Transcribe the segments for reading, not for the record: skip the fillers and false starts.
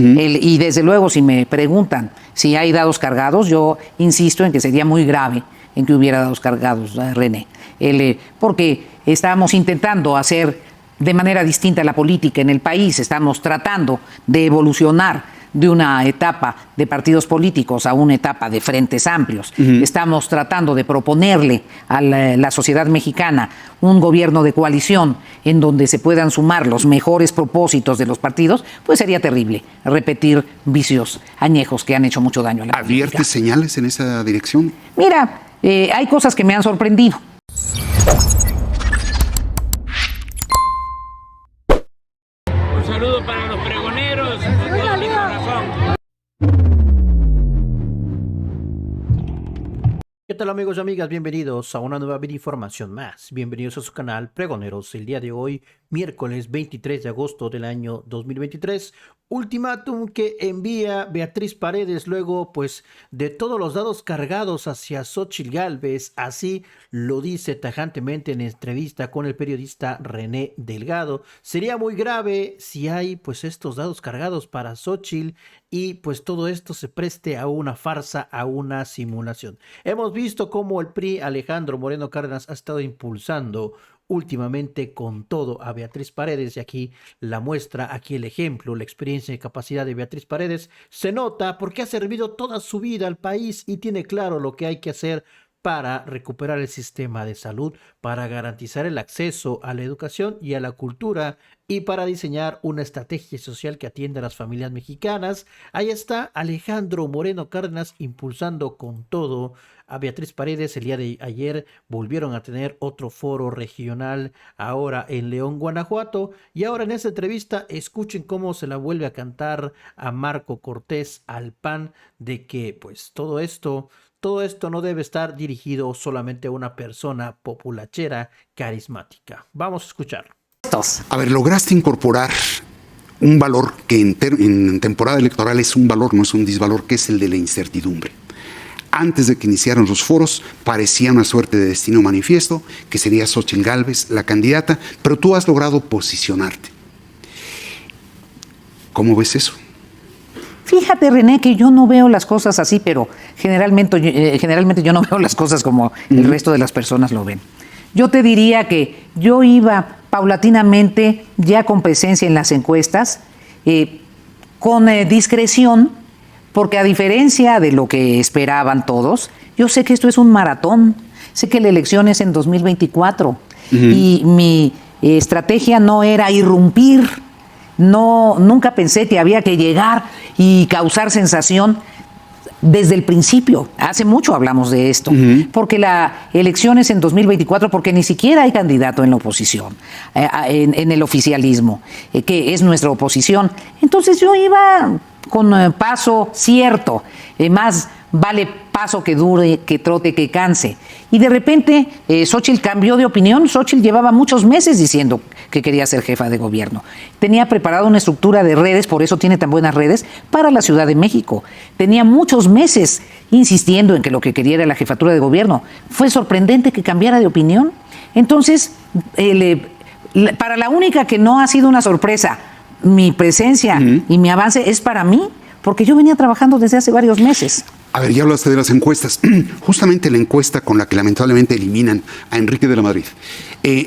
Y desde luego, si me preguntan si hay dados cargados, yo insisto en que sería muy grave en que hubiera dados cargados, René. Porque estamos intentando hacer de manera distinta la política en el país, estamos tratando de evolucionar de una etapa de partidos políticos a una etapa de frentes amplios. Estamos tratando de proponerle a la sociedad mexicana un gobierno de coalición en donde se puedan sumar los mejores propósitos de los partidos, pues sería terrible repetir vicios añejos que han hecho mucho daño a la política. ¿Advierte señales en esa dirección? Mira, hay cosas que me han sorprendido. Un saludo para los pregoneros, con todo mi corazón. ¿Qué tal amigos y amigas? Bienvenidos a una nueva información más. Bienvenidos a su canal Pregoneros. El día de hoy, miércoles 23 de agosto del año 2023, ultimátum que envía Beatriz Paredes luego pues de todos los dados cargados hacia Xóchitl Gálvez. Así lo dice tajantemente en entrevista con el periodista René Delgado. Sería muy grave si hay pues estos dados cargados para Xóchitl y pues todo esto se preste a una farsa, a una simulación. Hemos visto cómo el PRI Alejandro Moreno Cárdenas ha estado impulsando últimamente con todo a Beatriz Paredes, y aquí la muestra, aquí el ejemplo, la experiencia y capacidad de Beatriz Paredes se nota porque ha servido toda su vida al país y tiene claro lo que hay que hacer para recuperar el sistema de salud, para garantizar el acceso a la educación y a la cultura y para diseñar una estrategia social que atienda a las familias mexicanas. Ahí está Alejandro Moreno Cárdenas impulsando con todo a Beatriz Paredes. El día de ayer volvieron a tener otro foro regional, ahora en León, Guanajuato, y ahora en esta entrevista escuchen cómo se la vuelve a cantar a Marco Cortés, al PAN, de que pues todo esto no debe estar dirigido solamente a una persona populachera carismática. Vamos a escucharlo. A ver, lograste incorporar un valor que en temporada electoral es un valor, no es un disvalor, que es el de la incertidumbre. Antes de que iniciaran los foros, parecía una suerte de destino manifiesto, que sería Xóchitl Gálvez la candidata, pero tú has logrado posicionarte. ¿Cómo ves eso? Fíjate, René, que yo no veo las cosas así, pero generalmente yo no veo las cosas como el resto de las personas lo ven. Yo te diría que yo iba paulatinamente, ya con presencia en las encuestas, con discreción, porque a diferencia de lo que esperaban todos, yo sé que esto es un maratón, sé que la elección es en 2024 y mi estrategia no era irrumpir. No, nunca pensé que había que llegar y causar sensación desde el principio. Hace mucho hablamos de esto, porque la elección es en 2024, porque ni siquiera hay candidato en la oposición, en el oficialismo, que es nuestra oposición. Entonces yo iba con paso cierto, más vale paso que dure, que trote, que canse. Y de repente Xóchitl cambió de opinión. Xóchitl llevaba muchos meses diciendo que quería ser jefa de gobierno. Tenía preparada una estructura de redes, por eso tiene tan buenas redes, para la Ciudad de México. Tenía muchos meses insistiendo en que lo que quería era la jefatura de gobierno. Fue sorprendente que cambiara de opinión. Entonces, para la única que no ha sido una sorpresa, mi presencia y mi avance es para mí, porque yo venía trabajando desde hace varios meses. A ver, ya hablaste de las encuestas. Justamente la encuesta con la que lamentablemente eliminan a Enrique de la Madrid,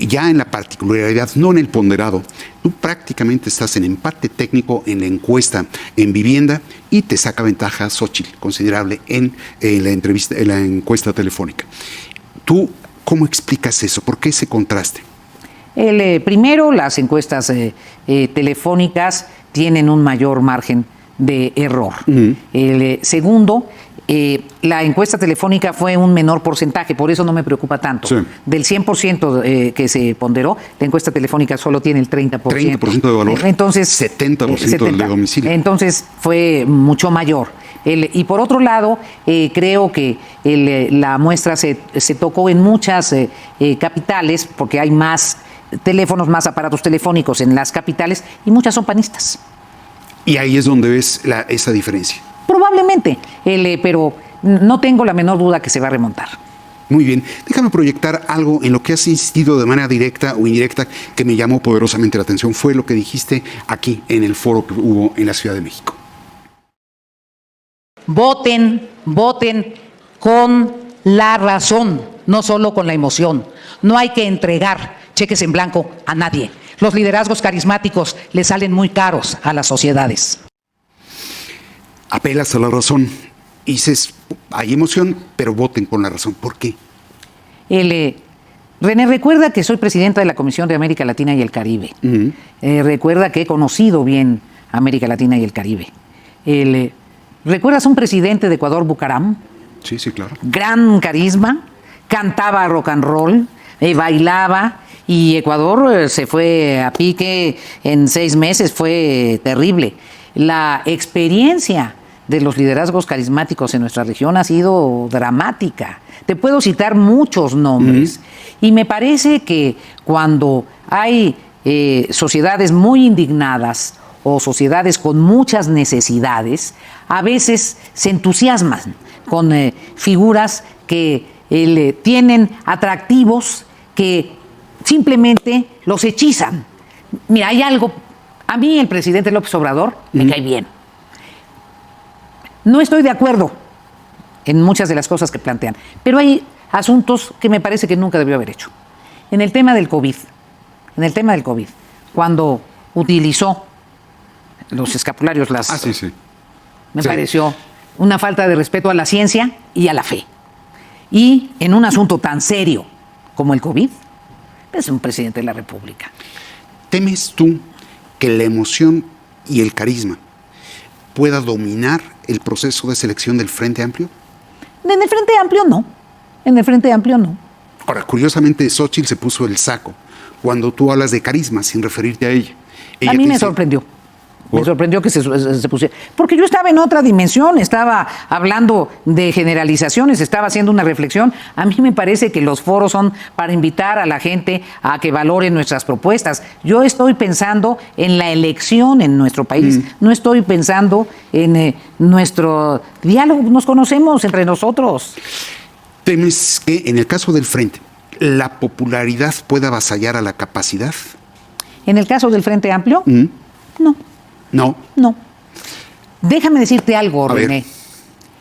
ya en la particularidad, no en el ponderado, tú prácticamente estás en empate técnico en la encuesta en vivienda y te saca ventaja Xóchitl considerable en la encuesta telefónica. ¿Tú cómo explicas eso? ¿Por qué ese contraste? Primero, las encuestas telefónicas tienen un mayor margen de error. Segundo, la encuesta telefónica fue un menor porcentaje, por eso no me preocupa tanto. Sí. Del 100% que se ponderó, la encuesta telefónica solo tiene el 30%. 30% de valor. Entonces, 70% del de domicilio. Entonces fue mucho mayor. Y por otro lado, creo que la muestra se tocó en muchas capitales, porque hay más teléfonos, más aparatos telefónicos en las capitales, y muchas son panistas. Y ahí es donde ves esa diferencia. Probablemente, pero no tengo la menor duda que se va a remontar. Muy bien, déjame proyectar algo en lo que has insistido de manera directa o indirecta que me llamó poderosamente la atención. Fue lo que dijiste aquí en el foro que hubo en la Ciudad de México. voten con la razón, no solo con la emoción. No hay que entregar cheques en blanco a nadie. Los liderazgos carismáticos le salen muy caros a las sociedades. Apelas a la razón. Dices, hay emoción, pero voten con la razón. ¿Por qué? René, recuerda que soy presidenta de la Comisión de América Latina y el Caribe. Recuerda que he conocido bien América Latina y el Caribe. ¿Recuerdas un presidente de Ecuador, Bucaram? Sí, sí, claro. Gran carisma, cantaba rock and roll, bailaba, y Ecuador se fue a pique en 6 meses, fue terrible. La experiencia de los liderazgos carismáticos en nuestra región ha sido dramática. Te puedo citar muchos nombres, y me parece que cuando hay sociedades muy indignadas o sociedades con muchas necesidades, a veces se entusiasman con figuras que tienen atractivos que simplemente los hechizan. Mira, hay algo, a mí el presidente López Obrador me cae bien. No estoy de acuerdo en muchas de las cosas que plantean, pero hay asuntos que me parece que nunca debió haber hecho. En el tema del COVID, cuando utilizó los escapularios, me pareció una falta de respeto a la ciencia y a la fe. Y en un asunto tan serio como el COVID, es un presidente de la República. ¿Temes tú que la emoción y el carisma pueda dominar el proceso de selección del Frente Amplio? En el Frente Amplio no. Ahora, curiosamente, Xóchitl se puso el saco cuando tú hablas de carisma sin referirte a ella. A mí me sorprendió. Me sorprendió que se pusiera. Porque yo estaba en otra dimensión, estaba hablando de generalizaciones, estaba haciendo una reflexión. A mí me parece que los foros son para invitar a la gente a que valore nuestras propuestas. Yo estoy pensando en la elección en nuestro país, no estoy pensando en nuestro diálogo, nos conocemos entre nosotros. ¿Temes que en el caso del Frente la popularidad pueda avasallar a la capacidad? En el caso del Frente Amplio, no. No. Déjame decirte algo, René.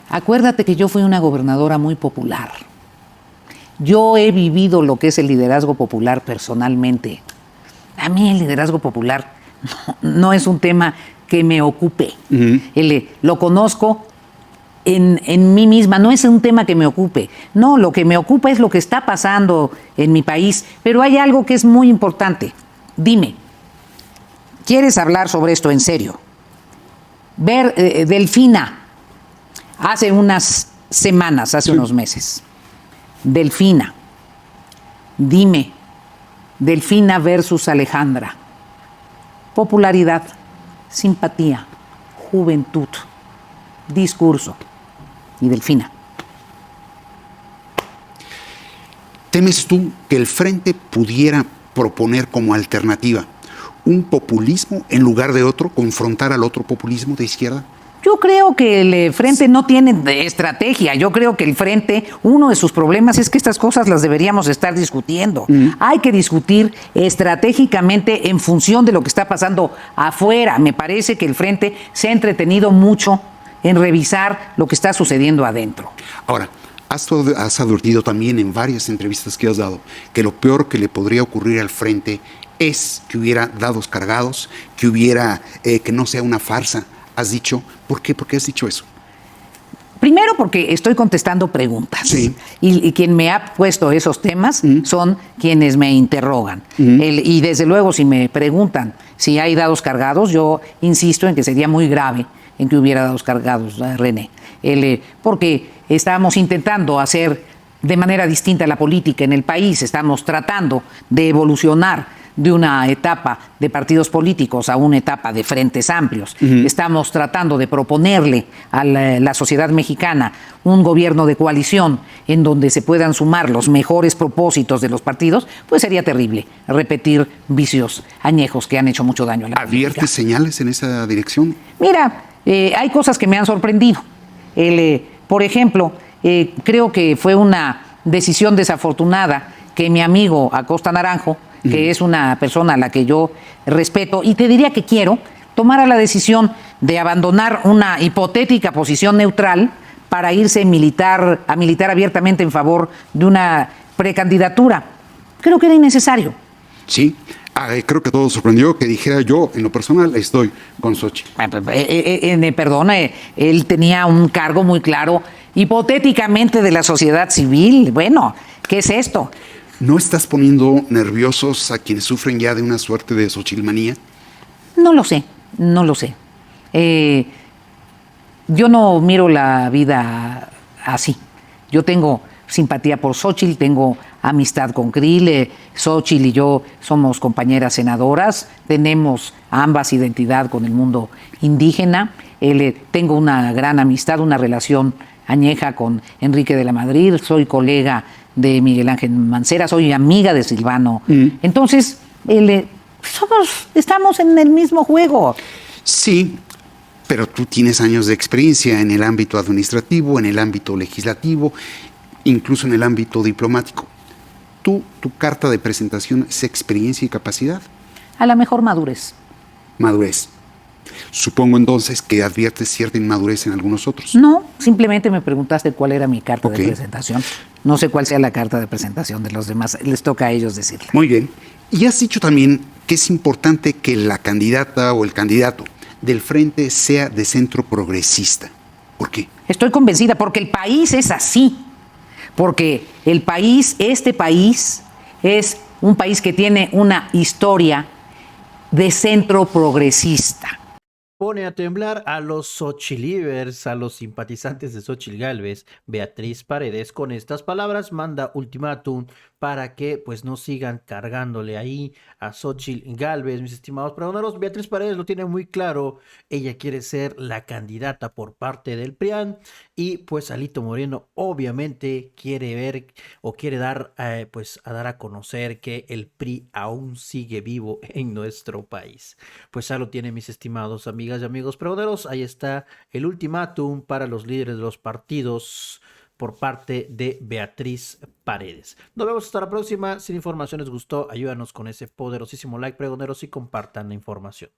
Acuérdate que yo fui una gobernadora muy popular. Yo he vivido lo que es el liderazgo popular personalmente. A mí el liderazgo popular no es un tema que me ocupe. Lo conozco en mí misma, no es un tema que me ocupe. No, lo que me ocupa es lo que está pasando en mi país. Pero hay algo que es muy importante. Dime, ¿quieres hablar sobre esto en serio? Delfina, hace unas semanas, hace unos meses. Delfina, dime, Delfina versus Alejandra. Popularidad, simpatía, juventud, discurso. Y Delfina. ¿Temes tú que el Frente pudiera proponer como alternativa un populismo en lugar de otro, confrontar al otro populismo de izquierda? Yo creo que el Frente no tiene estrategia. Yo creo que el Frente, uno de sus problemas es que estas cosas las deberíamos estar discutiendo. Hay que discutir estratégicamente en función de lo que está pasando afuera. Me parece que el Frente se ha entretenido mucho en revisar lo que está sucediendo adentro. Ahora, has advertido también en varias entrevistas que has dado que lo peor que le podría ocurrir al Frente es que hubiera dados cargados, que hubiera, que no sea una farsa. Has dicho, ¿por qué? ¿Por qué has dicho eso? Primero porque estoy contestando preguntas. Sí. Y quien me ha puesto esos temas son quienes me interrogan. Y desde luego, si me preguntan si hay dados cargados, yo insisto en que sería muy grave en que hubiera dados cargados, René. Porque estamos intentando hacer de manera distinta la política en el país, estamos tratando de evolucionar de una etapa de partidos políticos a una etapa de frentes amplios. Estamos tratando de proponerle a la sociedad mexicana un gobierno de coalición en donde se puedan sumar los mejores propósitos de los partidos. Pues sería terrible repetir vicios añejos que han hecho mucho daño a la política. ¿Adviertes señales en esa dirección? Mira, hay cosas que me han sorprendido. Por ejemplo, creo que fue una decisión desafortunada que mi amigo Acosta Naranjo, que es una persona a la que yo respeto y te diría que quiero, tomara la decisión de abandonar una hipotética posición neutral para irse a militar abiertamente en favor de una precandidatura. Creo que era innecesario. Sí, creo que todo sorprendió que dijera yo, en lo personal, estoy con Xochitl. Perdona, él tenía un cargo muy claro, hipotéticamente de la sociedad civil. Bueno, ¿qué es esto? ¿No estás poniendo nerviosos a quienes sufren ya de una suerte de xochilmanía? No lo sé, no lo sé. Yo no miro la vida así. Yo tengo simpatía por Xochitl, tengo amistad con Krill, Xochitl y yo somos compañeras senadoras, tenemos ambas identidad con el mundo indígena, tengo una gran amistad, una relación añeja con Enrique de la Madrid, soy colega de Miguel Ángel Mancera, soy amiga de Silvano. Entonces, estamos en el mismo juego. Sí, pero tú tienes años de experiencia en el ámbito administrativo, en el ámbito legislativo, incluso en el ámbito diplomático. Tu carta de presentación es experiencia y capacidad. A la mejor madurez. Madurez. Supongo entonces que adviertes cierta inmadurez en algunos otros. No, simplemente me preguntaste cuál era mi carta de presentación. No sé cuál sea la carta de presentación de los demás. Les toca a ellos decirle. Muy bien. Y has dicho también que es importante que la candidata o el candidato del frente sea de centro progresista. ¿Por qué? Estoy convencida porque el país es así. Porque este país es un país que tiene una historia de centro progresista. Pone a temblar a los Xochilivers, a los simpatizantes de Xochitl Gálvez. Beatriz Paredes con estas palabras manda ultimátum para que pues no sigan cargándole ahí a Xochitl Gálvez, mis estimados pregoneros. Beatriz Paredes lo tiene muy claro, ella quiere ser la candidata por parte del PRIAN y pues Alito Moreno obviamente quiere ver o quiere dar pues a dar a conocer que el PRI aún sigue vivo en nuestro país. Pues ya lo tienen, mis estimados amigas y amigos pregoneros, ahí está el ultimátum para los líderes de los partidos por parte de Beatriz Paredes. Nos vemos hasta la próxima. Si la información les gustó, ayúdanos con ese poderosísimo like, pregoneros, y compartan la información.